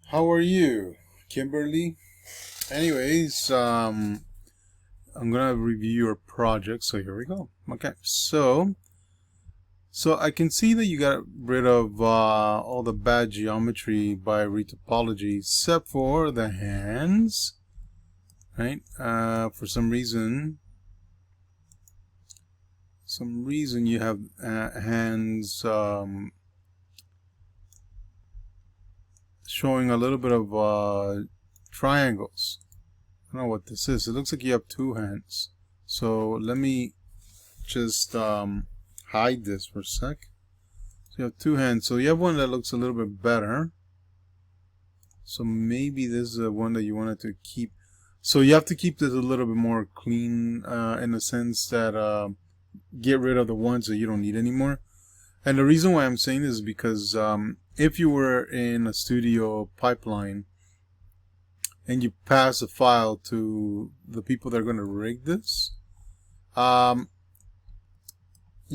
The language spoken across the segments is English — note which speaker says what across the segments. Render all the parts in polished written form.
Speaker 1: How are you, Kimberly? Anyways, I'm gonna review your project. So here we go. Okay, so I can see that you got rid of all the bad geometry by retopology, except for the hands, right? For some reason you have hands showing a little bit of triangles. I don't know what this is. It looks like you have two hands. So let me just hide this for a sec. So you have two hands. So you have one that looks a little bit better. So maybe this is the one that you wanted to keep. So you have to keep this a little bit more clean in the sense that get rid of the ones that you don't need anymore. And the reason why I'm saying this is because if you were in a studio pipeline and you pass a file to the people that are going to rig this, you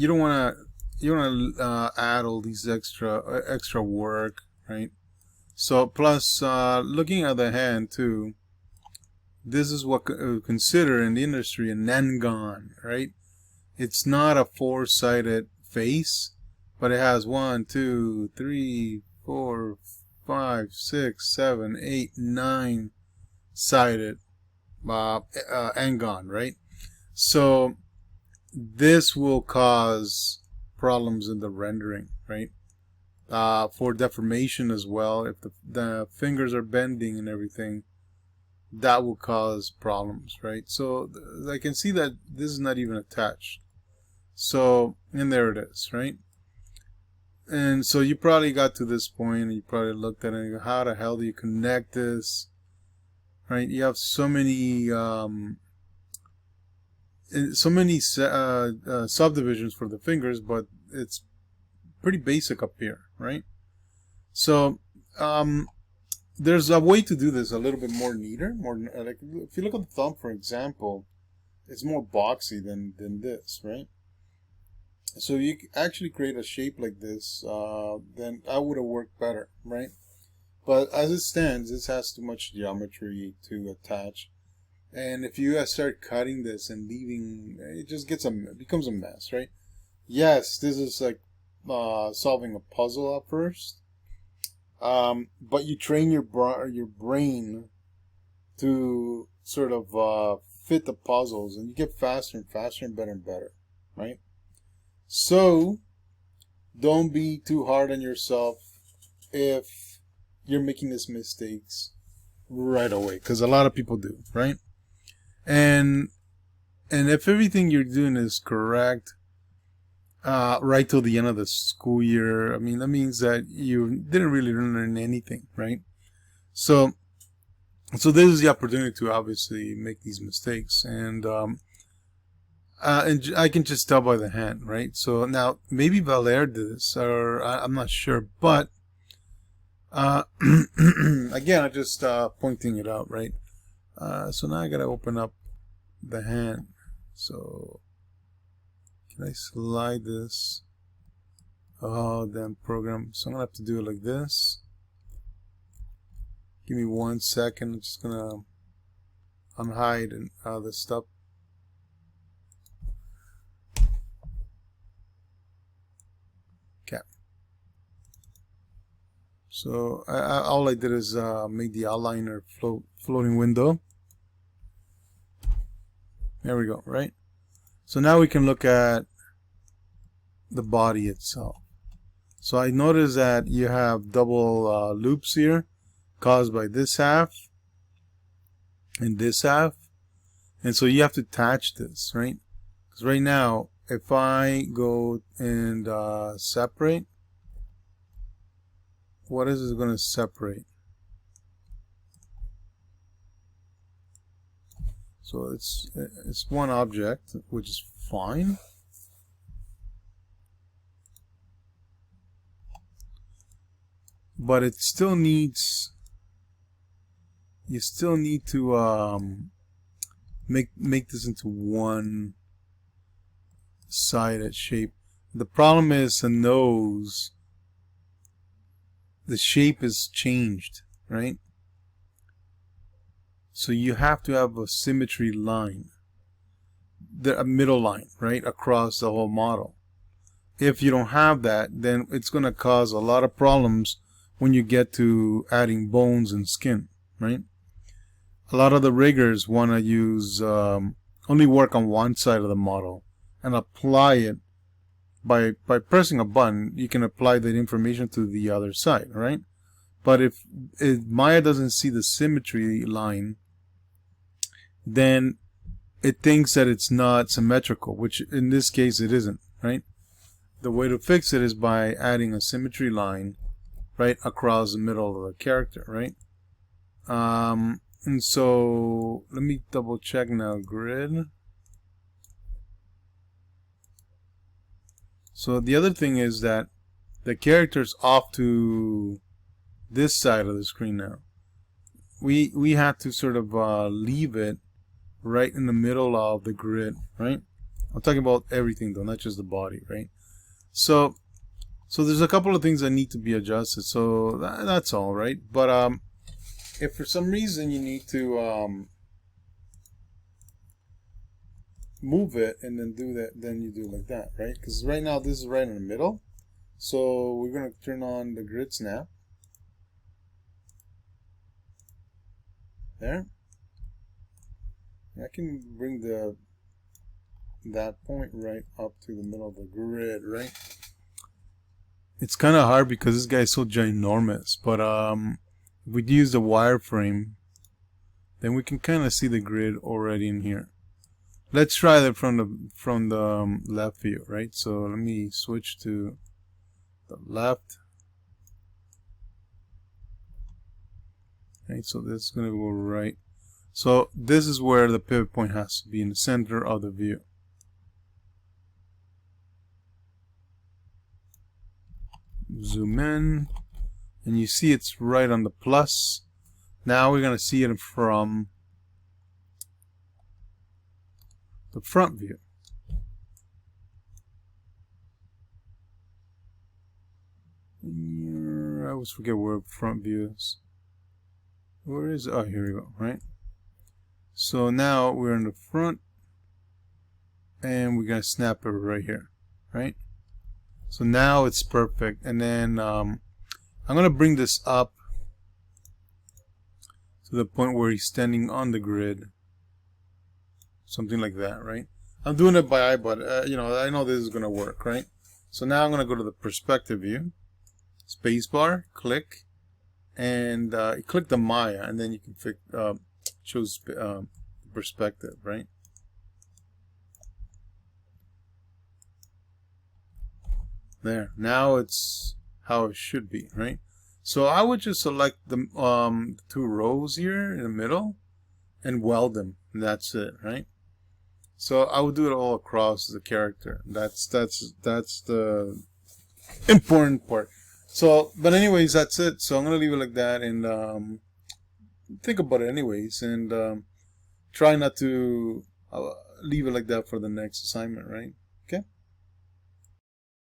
Speaker 1: don't want to add all these extra work, right? So plus looking at the hand too, this is what consider in the industry an n-gon, right? It's not a four-sided face, but it has 1, 2, 3, 4, 5, 6, 7, 8, 9 sided n-gon, right? So this will cause problems in the rendering, right? For deformation as well. If the fingers are bending and everything, that will cause problems, right? So I can see that this is not even attached. So, and there it is, right? And so you probably got to this point and you probably looked at it and go, how the hell do you connect this? Right? You have so many subdivisions for the fingers, but it's pretty basic up here, right? So there's a way to do this a little bit more neater, more like if you look at the thumb, for example, it's more boxy than this, right? So you actually create a shape like this, then that would have worked better, right? But as it stands, this has too much geometry to attach. And if you start cutting this and leaving, it just becomes a mess, right? Yes, this is like solving a puzzle at first, but you train your brain to sort of fit the puzzles, and you get faster and faster and better, right? So don't be too hard on yourself if you're making these mistakes right away, because a lot of people do, right? And if everything you're doing is correct right till the end of the school year, I mean, that means that you didn't really learn anything, right? So this is the opportunity to obviously make these mistakes, and I can just tell by the hand, right? So now maybe Valère did this, or I'm not sure, but again, I'm just pointing it out, right? So now I gotta open up the hand. So can I slide this? Oh, damn program. So I'm gonna have to do it like this. Give me 1 second. I'm just gonna unhide and this stuff. Okay. So all I did is make the outliner floating window. There we go, right? So now we can look at the body itself. So I notice that you have double loops here caused by this half and this half. And so you have to attach this, right? Because right now, if I go and separate, what is it going to separate? So it's one object, which is fine. But it still needs, you still need to make this into one sided shape. The problem is the nose, the shape is changed, right? So you have to have a symmetry line, a middle line, right, across the whole model. If you don't have that, then it's going to cause a lot of problems when you get to adding bones and skin, right? A lot of the riggers want to use only work on one side of the model and apply it by pressing a button. You can apply that information to the other side, right? But if Maya doesn't see the symmetry line, then it thinks that it's not symmetrical, which in this case it isn't, right? The way to fix it is by adding a symmetry line right across the middle of the character, right? And so let me double check now. Grid. So the other thing is that the character's off to this side of the screen now. We have to sort of leave it right in the middle of the grid, right? I'm talking about everything though, not just the body, right? So there's a couple of things that need to be adjusted. So that's all, right? But if for some reason you need to move it and then do that, then you do it like that, right? Because right now this is right in the middle. So we're going to turn on the grid snap. There. I can bring that point right up to the middle of the grid, right? It's kind of hard because this guy is so ginormous, but if we use the wireframe, then we can kind of see the grid already in here. Let's try that from the left view, right? So let me switch to the left. Okay, so this is going to go right. So this is where the pivot point has to be, in the center of the view. Zoom in, and you see it's right on the plus. Now we're going to see it from the front view. I always forget where front view is. Where is it? Oh, here we go, right? So now we're in the front, and we're going to snap it right here, right? So now it's perfect. And then I'm going to bring this up to the point where he's standing on the grid. Something like that, right? I'm doing it by eye, but you know, I know this is going to work, right? So now I'm going to go to the perspective view, spacebar, click, and click the Maya, and then you can choose perspective, right? There. Now it's how it should be, right? So I would just select the two rows here in the middle and weld them. And that's it, right? So I would do it all across the character. That's the important part. So, but anyways, that's it. So I'm gonna leave it like that, and think about it anyways, and try not to leave it like that for the next assignment, right?